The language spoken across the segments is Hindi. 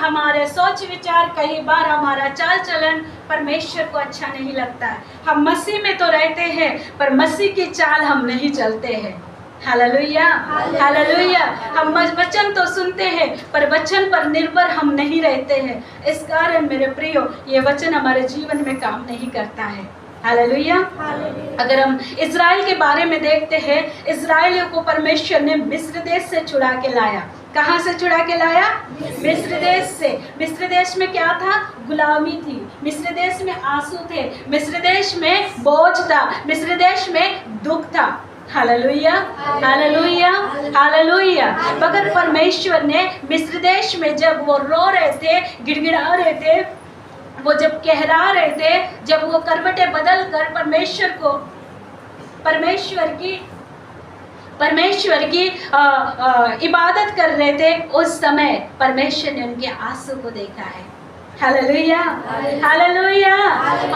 हमारे सोच विचार, कई बार हमारा चाल चलन परमेश्वर को अच्छा नहीं लगता है। हम मसीह में तो रहते हैं पर मसीह की चाल हम नहीं चलते हैं। Hallelujah, hallelujah. हम वचन तो सुनते हैं पर वचन पर निर्भर हम नहीं रहते हैं। इस कारण मेरे प्रियो, ये वचन हमारे जीवन में काम नहीं करता है। हालेलुया। अगर हम इज़राइल के बारे में देखते हैं, इज़राइलियों को परमेश्वर ने मिस्र देश से छुड़ा के लाया। कहाँ से छुड़ा के लाया? मिस्र देश से। मिस्र देश में क्या था? गुलामी थी। मिस्र देश में आंसू थे। मिस्र देश में बोझ था। मिस्र देश में दुख था। Hallelujah, hallelujah, hallelujah. मगर परमेश्वर ने मिस्र देश में जब वो रो रहे थे, गिड़गिड़ा रहे थे, वो जब कहरा रहे थे, जब वो करवटें बदल कर परमेश्वर की इबादत कर रहे थे, उस समय परमेश्वर ने उनके आंसू को देखा है। Hallelujah, hallelujah.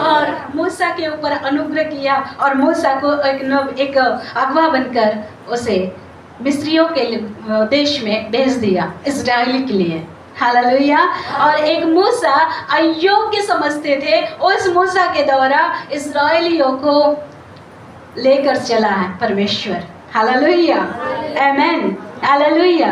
और मूसा के ऊपर अनुग्रह किया और मूसा को एक अगवा बनकर उसे मिस्रियों के देश में भेज दिया, इज़राइल के लिए। हालेलुया। और एक मूसा अयोग्य समझते थे, उस मूसा के द्वारा इस्राएलियों को लेकर चला है परमेश्वर। हालेलुया, आमीन, हालेलुया।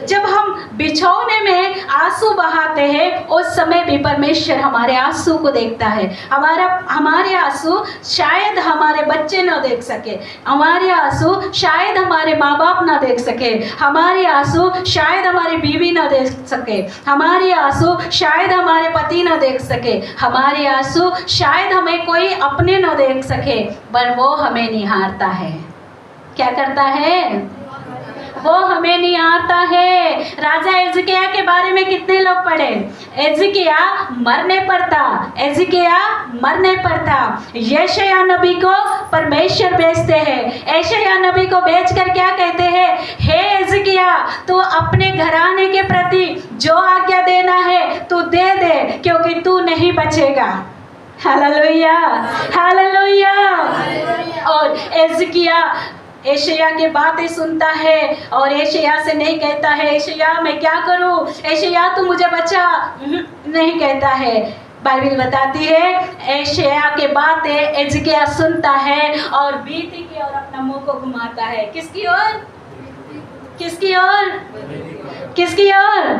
जब हम बिछौने में आंसू बहाते हैं, उस समय भी परमेश्वर हमारे आंसू को देखता है। हमारे आंसू शायद हमारे बच्चे न देख सके, हमारे आंसू शायद हमारे माँ बाप ना देख सके, हमारे आंसू शायद हमारी बीवी ना देख सके, हमारे आंसू शायद हमारे पति ना देख सके, हमारे आंसू शायद हमें कोई अपने न देख सके, पर वो हमें निहारता है। क्या करता है? वो हमें निहारता है। राजा एजकिया के बारे में कितने लोग पढ़े? एजकिया मरने पर था। यशायाह नबी को परमेश्वर भेजते हैं। यशायाह नबी को भेजकर क्या कहते हैं? हे एजकिया, तू अपने घराने के प्रति जो आज्ञा देना है तू दे दे, क्योंकि तू नहीं बचेगा। Hallelujah, hallelujah. और एजकिया एशिया की बातें सुनता है और एशिया से नहीं कहता है एशिया मैं क्या करूं, एशिया तू मुझे बचा, नहीं कहता है। बाइबल बताती है एशिया के बातें एजकिया सुनता है और भीति की ओर अपना मुंह को घुमाता है। किसकी ओर? किसकी ओर? किसकी ओर?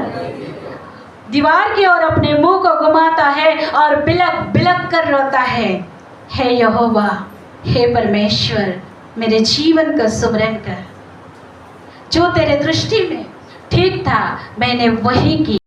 दीवार की ओर अपने मुंह को घुमाता है और बिलक बिलक कर रोता है, हे यहोवा, हे परमेश्वर, मेरे जीवन का सुमरन कर। जो तेरे दृष्टि में ठीक था मैंने वही की।